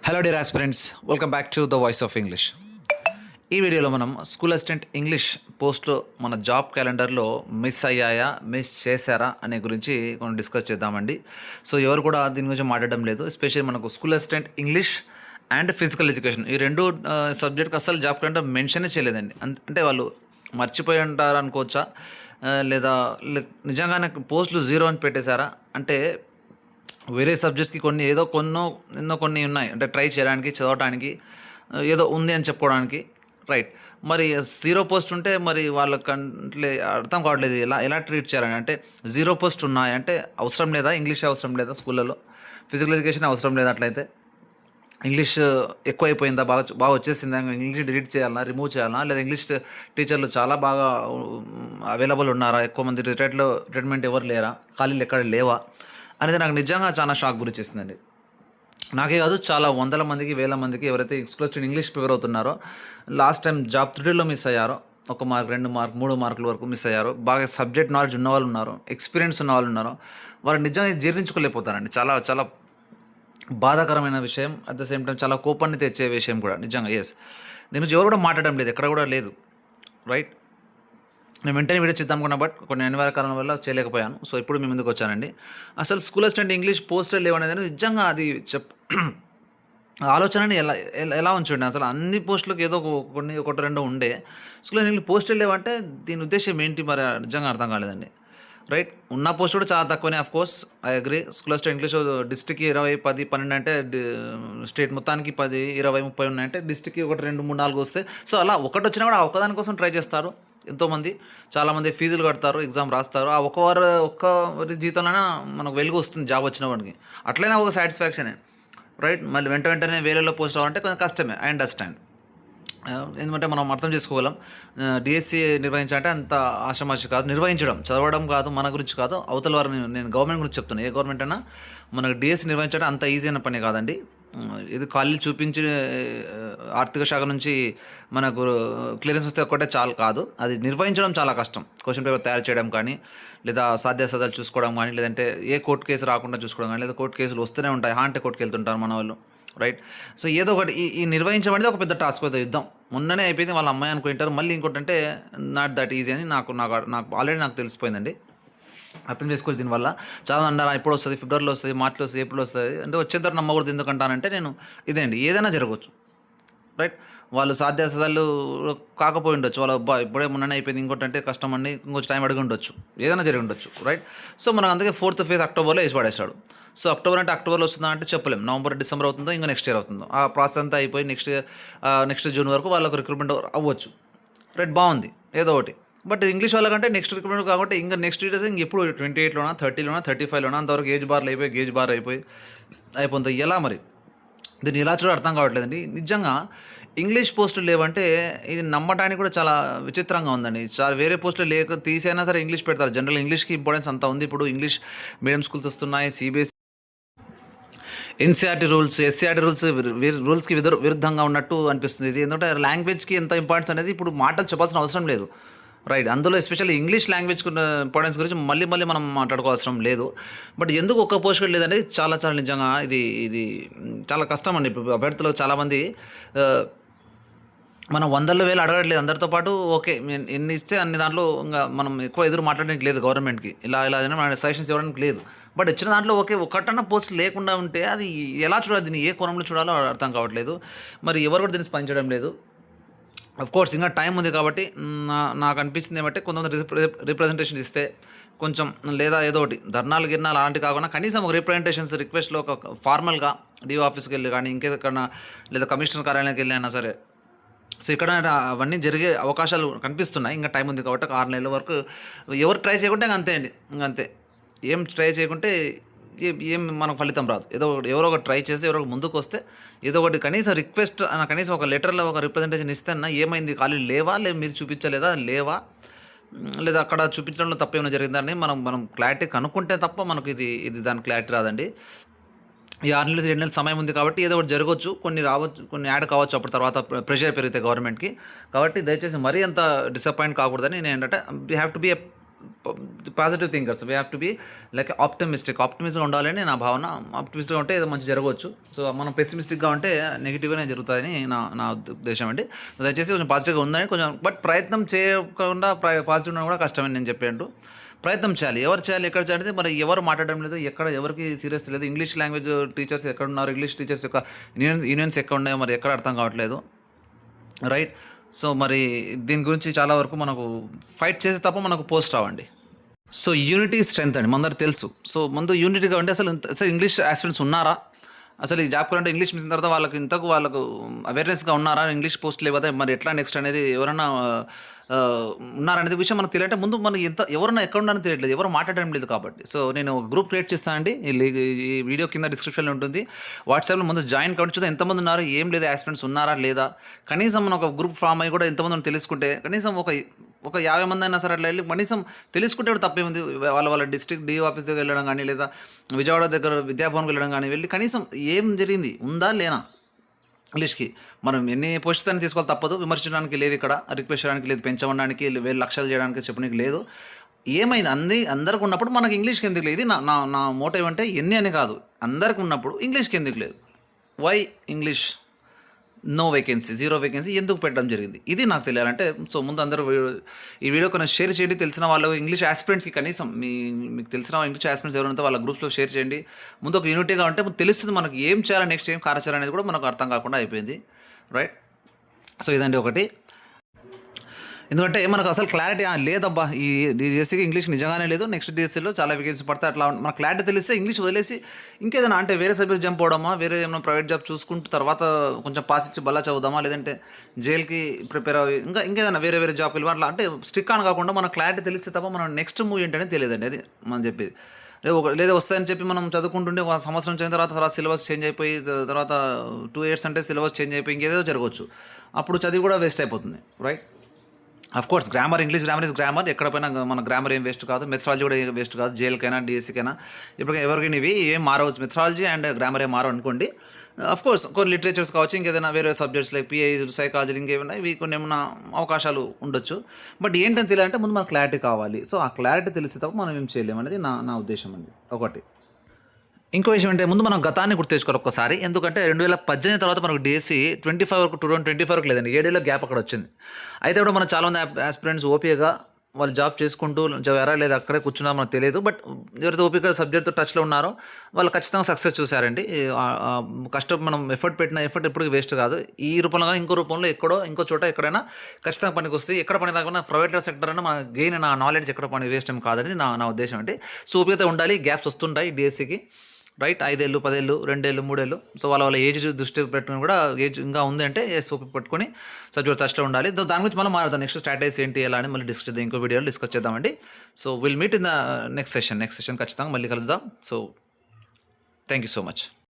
Hello dear aspirants, welcome back to the voice of English. ఈ వీడియోలో మనం school assistant English పోస్ట్లో మన జాబ్ క్యాలెండర్లో మిస్ అయ్యాయా, మిస్ చేశారా అనే గురించి మనం డిస్కస్ చేద్దామండి. సో ఎవరు కూడా దీని గురించి మాట్లాడడం లేదు. ఎస్పెషల్లీ మనకు school assistant English and physical education ఈ రెండు సబ్జెక్ట్కి అసలు జాబ్ క్యాలెండర్ మెన్షనే చేయలేదండి. అంటే వాళ్ళు మర్చిపోయి ఉంటారు అనుకోవచ్చా, లేదా నిజంగానే పోస్టులు జీరో అని పెట్టేశారా అంటే వేరే సబ్జెక్ట్స్కి కొన్ని ఉన్నాయి అంటే ట్రై చేయడానికి, చదవడానికి ఏదో ఉంది అని చెప్పుకోవడానికి. రైట్. మరి జీరో పోస్ట్ ఉంటే మరి వాళ్ళకంటే అర్థం కావట్లేదు ఎలా ఎలా ట్రీట్ చేయాలని. అంటే జీరో పోస్ట్ ఉన్నాయి అంటే అవసరం లేదా, ఇంగ్లీష్ అవసరం లేదా స్కూళ్ళలో, ఫిజికల్ ఎడ్యుకేషన్ అవసరం లేదా? అట్లయితే ఇంగ్లీష్ ఎక్కువైపోయిందా, బాగా బాగా వచ్చేసిందా, ఇంగ్లీష్ డిలీట్ చేయాలన్నా, రిమూవ్ చేయాలన్నా, లేదా ఇంగ్లీష్ టీచర్లు చాలా బాగా అవైలబుల్ ఉన్నారా, ఎక్కువ మంది రిటైర్మెంట్ ఎవరు లేరా, ఖాళీలు ఎక్కడ లేవా అనేది నాకు నిజంగా చాలా షాక్ గురి చేసిందండి. నాకే కాదు, చాలా వందల మందికి, వేల మందికి ఎవరైతే ఎక్స్క్లూజివ్ ఇంగ్లీష్ ప్రిపేర్ అవుతున్నారో, లాస్ట్ టైం జాబ్ 3లో మిస్ అయ్యారో, 1 మార్క్, 2 మార్క్, 3 మార్కుల వరకు మిస్ అయ్యారో, బాగా సబ్జెక్ట్ నాలెడ్జ్ ఉన్న వాళ్ళు ఉన్నారు, ఎక్స్పీరియన్స్ ఉన్న వాళ్ళు ఉన్నారు, వాళ్ళు నిజంగా జీర్ణించుకోలేకపోతారండి. చాలా చాలా బాధాకరమైన విషయం, అట్ ద సేమ్ టైం చాలా కోపాన్ని తెచ్చే విషయం కూడా నిజంగా. ఎస్, దీని గురించి ఎవరు కూడా మాట్లాడడం లేదు, ఎక్కడ కూడా లేదు. రైట్. నేను వెంటనే వీడియో చేద్దాం అనుకున్నా, బట్ కొన్ని అనివార్య కారణాల వల్ల చేయలేకపోయాను. సో ఇప్పుడు మీ ముందుకు వచ్చానండి. అసలు స్కూల్ అసిస్టెంట్ ఇంగ్లీష్ పోస్టులు లేవనేది నిజంగా అది ఆలోచనని ఎలా ఎలా ఉంచండి. అసలు అన్ని పోస్టులకు ఏదో ఒకటి రెండో ఉండే, స్కూల్ ఇంగ్లీష్ పోస్టులు లేవంటే దీని ఉద్దేశం ఏంటి మరి నిజంగా అర్థం కాలేదండి. రైట్. ఉన్న పోస్ట్ కూడా చాలా తక్కువనే, of course I agree. School assistant English డిస్ట్రిక్ట్కి 20, 10, 12 అంటే స్టేట్ మొత్తానికి 10, 20, 30 ఉన్నాయంటే డిస్ట్రిక్ట్కి 1, 2, 3, 4 వస్తే, సో అలా ఒకటి వచ్చినా కూడా ఆ ఒక్కదాని కోసం ట్రై చేస్తారు ఎంతోమంది. చాలామంది ఫీజులు కడతారు, ఎగ్జామ్ రాస్తారు, ఆ ఒక్కరి జీతంలోనే మనకు వెలుగు వస్తుంది జాబ్ వచ్చిన వాడికి. అట్లయినా ఒక సాటిస్ఫాక్షనే. రైట్. మళ్ళీ వెంటనే వేలలో పోస్ట్ అవ్వాలంటే కొంచెం కష్టమే, ఐ అండర్స్టాండ్. ఎందుకంటే మనం అర్థం చేసుకోగలం. డిఎస్సి నిర్వహించాలంటే అంత ఆషామాషి కాదు. నిర్వహించడం, చదవడం కాదు, మన గురించి కాదు, అవతల వారిని, నేను గవర్నమెంట్ గురించి చెప్తున్నాను. ఏ గవర్నమెంట్ అయినా మనకు డిఎస్సి నిర్వహించడం అంత ఈజీ అయిన పని కాదండి. ఇది ఖాళీలు చూపించి ఆర్థిక శాఖ నుంచి మనకు క్లియరెన్స్ వస్తే ఒక్కటే చాలు కాదు, అది నిర్వహించడం చాలా కష్టం. క్వశ్చన్ పేపర్ తయారు చేయడం కానీ, లేదా సాధ్యాసాధ్యాలు చూసుకోవడం కానీ, లేదంటే ఏ కోర్టు కేసు రాకుండా చూసుకోవడం కానీ, లేదా కోర్టు కేసులు వస్తూనే ఉంటాయి, హాంటే కోర్టుకు వెళ్తుంటారు మన వాళ్ళు. రైట్. సో ఏదో ఒకటి ఈ నిర్వహించడం అనేది ఒక పెద్ద టాస్క్ అవుతుంది. యుద్ధం మొన్ననే అయిపోయింది, వాళ్ళ అమ్మాయి అనుకుంటారు. మళ్ళీ ఇంకోటి అంటే నాట్ దట్ ఈజీ అని నాకు ఆల్రెడీ నాకు తెలిసిపోయిందండి. అర్థం చేసుకోవచ్చు. దీనివల్ల చాలా అన్నారు ఎప్పుడు వస్తుంది, ఫిబ్రవరిలో వస్తుంది, మార్చిలో వస్తుంది, ఏప్రిల్లో వస్తుంది అంటే వచ్చేద్దరు నమ్మకూడదు. ఎందుకంటానంటే నేను ఇదేండి, ఏదైనా జరగవచ్చు. రైట్. వాళ్ళు సాధ్యాసాధాలు కాకపోయి ఉండొచ్చు, వాళ్ళ అబ్బా ఇప్పుడే మొన్ననే అయిపోయింది, ఇంకోటి అంటే కష్టం అండి, ఇంకొంచెం టైం అడిగి ఉండొచ్చు, ఏదైనా జరిగి ఉండొచ్చు. రైట్. సో మనకు అందుకే 4th ఫేజ్ అక్టోబర్లో వేసి పడేస్తాడు. సో అక్టోబర్ అంటే అక్టోబర్లో వస్తుందా అంటే చెప్పలేం, నవంబర్, డిసెంబర్ అవుతుందో, ఇంకా నెక్స్ట్ ఇయర్ అవుతుందో. ఆ ప్రాసెస్ అంతా అయిపోయి నెక్స్ట్ జూన్ వరకు వాళ్ళకు రిక్రూట్మెంట్ అవ్వచ్చు. రైట్. బాగుంది ఏదో ఒకటి. బట్ ఇంగ్లీష్ వాళ్ళకంటే నెక్స్ట్ రిక్రూట్మెంట్ కాబట్టి ఇంకా నెక్స్ట్ డేస్ ఇంక ఎప్పుడు 28లోనా, 30లోనా, 35లోనా, అంతవరకు గేజ్ బార్ అయిపోతుంది. ఎలా మరి దీన్ని ఎలా చూడ అర్థం కావట్లేదండి. నిజంగా ఇంగ్లీష్ పోస్టులు లేవంటే ఇది నమ్మడానికి కూడా చాలా విచిత్రంగా ఉందండి. చాలా వేరే పోస్టులు తీసైనా సరే ఇంగ్లీష్ పెడతారు. జనరల్ ఇంగ్లీష్కి ఇంపార్టెన్స్ అంతా ఉంది. ఇప్పుడు ఇంగ్లీష్ మీడియం స్కూల్స్ వస్తున్నాయి, సిబిఎస్ఈ, ఎన్సీఆర్టీ రూల్స్, ఎస్సీఆర్టీ రూల్స్కి విరుద్ధంగా ఉన్నట్టు అనిపిస్తుంది. ఇది ఎందుకంటే లాంగ్వేజ్కి ఎంత ఇంపార్టెన్స్ అనేది ఇప్పుడు మాటలు చెప్పాల్సిన అవసరం లేదు. రైట్. అందులో ఎస్పెషల్లీ ఇంగ్లీష్ లాంగ్వేజ్కి ఇంపార్టెన్స్ గురించి మళ్ళీ మనం మాట్లాడుకోవాల్సిన లేదు. బట్ ఎందుకు ఒక్క పోస్ట్ కూడా లేదంటే చాలా చాలా నిజంగా ఇది చాలా కష్టం అండి. ఇప్పుడు అభ్యర్థులు చాలామంది మనం వందల వేలు అడగట్లేదు అందరితో పాటు. ఓకే, ఎన్ని ఇస్తే అన్ని దాంట్లో ఇంకా మనం ఎక్కువ ఎదురు మాట్లాడడానికి లేదు గవర్నమెంట్కి, ఇలా మన సజెషన్స్ ఇవ్వడానికి లేదు. బట్ ఇచ్చిన దాంట్లో ఓకే ఒక్కటన్నా పోస్ట్ లేకుండా ఉంటే అది ఎలా చూడాలి, దీన్ని ఏ కోణంలో చూడాలో అర్థం కావట్లేదు. మరి ఎవరు కూడా దీన్ని స్పందించడం లేదు. కోర్స్ ఇంకా టైం ఉంది కాబట్టి నాకు అనిపిస్తుంది ఏమంటే కొంతమంది రిప్రజెంటేషన్ ఇస్తే కొంచెం, లేదా ఏదో ఒకటి ధర్నాలు గిర్నాలు అలాంటివి కాకుండా కనీసం ఒక రిప్రజెంటేషన్స్ రిక్వెస్ట్లో ఒక ఫార్మల్గా డిఓ ఆఫీస్కి వెళ్ళి కానీ, ఇంకెక్కడన్నా లేదా కమిషనర్ కార్యాలయానికి వెళ్ళి అయినా సరే, సో ఇక్కడ అవన్నీ జరిగే అవకాశాలు కనిపిస్తున్నాయి. ఇంకా టైం ఉంది కాబట్టి 6 నెలల వరకు ఎవరు ట్రై చేయకుంటే అంతే అండి. అంతే, ఏం ట్రై చేయకుంటే ఏం మనకు ఫలితం రాదు. ఎవరో ఒకటి ట్రై చేస్తే, ఎవరో ముందుకు వస్తే, ఏదో ఒకటి కనీసం రిక్వెస్ట్ కనీసం ఒక లెటర్లో ఒక రిప్రజెంటేషన్ ఇస్తే ఏమైంది, ఖాళీ లేవా, లేదు మీరు చూపించలేదా, లేవా, లేదా అక్కడ చూపించడంలో తప్పేమైనా జరిగిందని మనం క్లారిటీ కనుక్కుంటే తప్ప మనకు ఇది దాని క్లారిటీ రాదండి. ఈ 6 నెలలు 7 నెలల సమయం ఉంది కాబట్టి ఏదో ఒకటి జరగవచ్చు, కొన్ని రావచ్చు, కొన్ని యాడ్ కావచ్చు. అప్పుడు తర్వాత ప్రెషర్ పెరిగితే గవర్నమెంట్కి. కాబట్టి దయచేసి మరీ అంత డిసప్పాయింట్ కాకూడదని నేను ఏంటంటే we have to be a positive thinkers. We have to be like ఆప్టిమిస్ట్గా ఉండాలని నా భావన. ఆప్టిమిస్ట్గా ఉంటే ఏదో మంచి జరగవచ్చు. సో మనం పెసిమిస్టిక్గా ఉంటే నెగిటివ్గానే జరుగుతుందని నా ఉద్దేశం అండి. దయచేసి కొంచెం పాజిటివ్గా ఉందని కొంచెం, బట్ ప్రయత్నం చేయకుండా పాజిటివ్ ఉండడం కూడా కష్టమని నేను చెప్పాను. ప్రయత్నం చేయాలి. ఎవరు చేయాలి, ఎక్కడ చేయాలి, మరి ఎవరు మాట్లాడడం లేదు, ఎక్కడ ఎవరికి సీరియస్ లేదు. ఇంగ్లీష్ లాంగ్వేజ్ టీచర్స్ ఎక్కడ ఉన్నారు, ఇంగ్లీష్ టీచర్స్ యొక్క యూనియన్స్ ఎక్కడ ఉన్నాయో మరి ఎక్కడ అర్థం కావట్లేదు, రైట్. సో మరి దీని గురించి చాలా వరకు మనకు ఫైట్ చేసే తప్ప మనకు పోస్ట్ రావండి. సో యూనిటీ స్ట్రెంత్ అండి, మనందరికి తెలుసు. సో ముందు యూనిటీగా ఉంటే అసలు ఇంగ్లీష్ ఆస్పిరెంట్స్ ఉన్నారా, అసలు ఈ జాబ్ అంటే ఇంగ్లీష్ మించిన తర్వాత వాళ్ళకు అవేర్నెస్గా ఉన్నారా, ఇంగ్లీష్ పోస్ట్ లేకపోతే మరి ఎట్లా నెక్స్ట్ అనేది ఎవరైనా ఉన్నారనేది విషయం మనకు తెలియాలంటే ముందు మనకి ఎవరన్నా ఎక్కడ ఉన్నారని తెలియట్లేదు, ఎవరు మాట్లాడడం లేదు కాబట్టి. సో నేను ఒక గ్రూప్ క్రియేట్ చేస్తానండి, ఈ వీడియో కింద డిస్క్రిప్షన్లో ఉంటుంది. వాట్సాప్లో ముందు జాయిన్ కావచ్చు, ఎంతమంది ఉన్నారు, ఏం లేదు, ఆస్పిరెంట్స్ ఉన్నారా లేదా, కనీసం మనం ఒక గ్రూప్ ఫామ్ అయ్యి కూడా ఎంతమంది తెలుసుకుంటే కనీసం ఒక 50 మంది అయినా సరే అట్లా వెళ్ళి కనీసం తెలుసుకుంటే తప్పేముంది. వాళ్ళ డిస్ట్రిక్ట్ డిఓ ఆఫీస్ దగ్గర వెళ్ళడం కానీ, లేదా విజయవాడ దగ్గర విద్యాభవన్కి వెళ్ళడం కానీ వెళ్ళి కనీసం ఏం జరిగింది ఉందా లేనా ఇంగ్లీష్కి. మనం ఎన్ని పోస్ట్స్ అని తీసుకోవాలి, తప్పదు. విమర్శించడానికి లేదు, ఇక్కడ రిక్వెస్ట్ చేయడానికి లేదు, పెంచడానికి వేలు లక్షలు చేయడానికి చెప్పడానికి లేదు. ఏమైంది అందరికి ఉన్నప్పుడు మనకి ఇంగ్లీష్కి ఎందుకు లేదు. నా మోటివ్ అంటే ఎన్ని అని కాదు, అందరికి ఉన్నప్పుడు ఇంగ్లీష్కి ఎందుకు లేదు, why English no vacancy, 0 vacancy ఎందుకు పెట్టడం జరిగింది, ఇది నాకు తెలియాలంటే. సో ముందు అందరూ ఈ వీడియో కొంచెం షేర్ చేయండి. తెలిసిన వాళ్ళు ఇంగ్లీష్ ఆస్పిరెంట్స్కి కనీసం మీకు తెలిసిన ఇంగ్లీష్ ఆస్పిరెంట్స్ ఎవరైనా వాళ్ళ గ్రూప్స్లో షేర్ చేయండి. ముందు ఒక యూనిటీగా ఉంటే తెలుస్తుంది మనకి ఏం చేయాలి, నెక్స్ట్ ఏం కార్యాచరణ అనేది కూడా మనకు అర్థం కాకుండా అయిపోయింది, రైట్. సో ఇదండి ఒకటి. ఎందుకంటే మనకు అసలు క్లారిటీ లేదబ్బా, ఈ డిఎస్సీకి ఇంగ్లీష్ నిజంగానే లేదు, నెక్స్ట్ డిఎస్సీలో చాలా వేకెన్సీ పడతాయి, అట్లా మనకు క్లారిటీ తెలిస్తే ఇంగ్లీష్ వదిలేసి ఇంకేదైనా అంటే వేరే సబ్జెక్ట్ జంప్ అవడమా, వేరే ఏమైనా ప్రైవేట్ జాబ్ చూసుకుంటూ తర్వాత కొంచెం పాస్ ఇచ్చి బలా చదువుదామా, లేదంటే జైలుకి ప్రిపేర్ అయ్యి ఇంకేదైనా వేరే జాబ్కి వెళ్ళి అట్లా అంటే స్టిక్ ఆన్ కాకుండా మనకు క్లారిటీ తెలిస్తే తప్ప మనం నెక్స్ట్ మూవ్ ఏంటనే తెలియదండి. అది మనం చెప్పేది. లేదా వస్తాయని చెప్పి మనం చదువుకుంటుంటే ఒక సంవత్సరం చేసిన తర్వాత సిలబస్ చేంజ్ అయిపోయి, తర్వాత 2 years అంటే సిలబస్ చేంజ్ అయిపోయి ఇంకేదో జరగవచ్చు, అప్పుడు చదివి కూడా వేస్ట్ అయిపోతుంది, right. Of course English grammar is grammar, ఎక్కడ పోయినా మన గ్రామర్ ఏం వేస్ట్ కాదు, మెథడాలజీ కూడా ఏం వేస్ట్ కాదు, జేఎల్కైనా డిఎస్సీకైనా ఇప్పుడు ఎవరికైనా ఇవి ఏం మారవచ్చు, మెథడాలజీ అండ్ గ్రామర్ ఏం మారవు అనుకోండి. అఫ్ కోర్స్ కొన్ని లిటరేచర్స్ కావచ్చు, ఇంకేదైనా వేరే సబ్జెక్ట్స్ లైక్ పిఐ, సైకాలజీ, ఇంకేమైనా ఇవి కొన్ని ఏమైనా అవకాశాలు ఉండొచ్చు. బట్ ఏంటని తెలియాలంటే ముందు మనకు క్లారిటీ కావాలి. సో ఆ క్లారిటీ తెలిసే తప్ప మనం ఏం చేయలేము అనేది నా ఉద్దేశం అండి. ఒకటి ఇంకో విషయం అంటే ముందు మనం గతాన్ని గుర్తు తెచ్చుకోవాలి ఒక్కసారి. ఎందుకంటే 2018 తర్వాత మనకు డిఎస్సీ 25 వరకు 2025 వరకు లేదండి, 7 ఏళ్ళ గ్యాప్ అక్కడ వచ్చింది. అయితే కూడా మన చాలామంది ఆస్పిరెంట్స్ ఓపీగా వాళ్ళు జాబ్ చేసుకుంటూ ఎవరా లేదా అక్కడే కూర్చున్నారో మనకు తెలియదు. బట్ ఎవరైతే ఓపిక సబ్జెక్ట్తో టచ్లో ఉన్నారో వాళ్ళు ఖచ్చితంగా సక్సెస్ చూశారండి. మనం ఎఫర్ట్ పెట్టిన ఎఫర్ట్ ఎప్పుడు వేస్ట్ కాదు. ఈ రూపంలో కానీ ఇంకో రూపంలో ఇంకో చోట ఎక్కడైనా ఖచ్చితంగా పనికి వస్తాయి. ఎక్కడ పని రాకుండా ప్రైవేట్ సెక్టర్ అయినా మన గెయిన్ నా నాలెడ్జ్ ఎక్కడ పని వేస్ట్ ఏం కాదని నా ఉద్దేశం అండి. సో ఓపికతో ఉండాలి. గ్యాప్స్ వస్తుంటాయి డిఎస్సీకి, రైట్. 5 ఏళ్ళు 10 ఏళ్ళు 2 ఏళ్ళు 3 ఏళ్ళు. సో వాళ్ళ ఏజ్ దృష్టి పెట్టుకుని కూడా ఏజ్ ఇంకా ఉంది అంటే సోపి పెట్టుకొని సబ్జెక్ట్ టచ్లో ఉండాలి. దాని గురించి మనం మాట్లాడదాం. నెక్స్ట్ స్ట్రాటజీస్ ఏంటి ఎలా అని మళ్ళీ డిస్కస్ చేద్దాం, ఇంకో వీడియోలో డిస్కస్ చేద్దామండి. So will meet in the next session ఖచ్చితంగా మళ్ళీ కలుద్దాం. So thank you so much.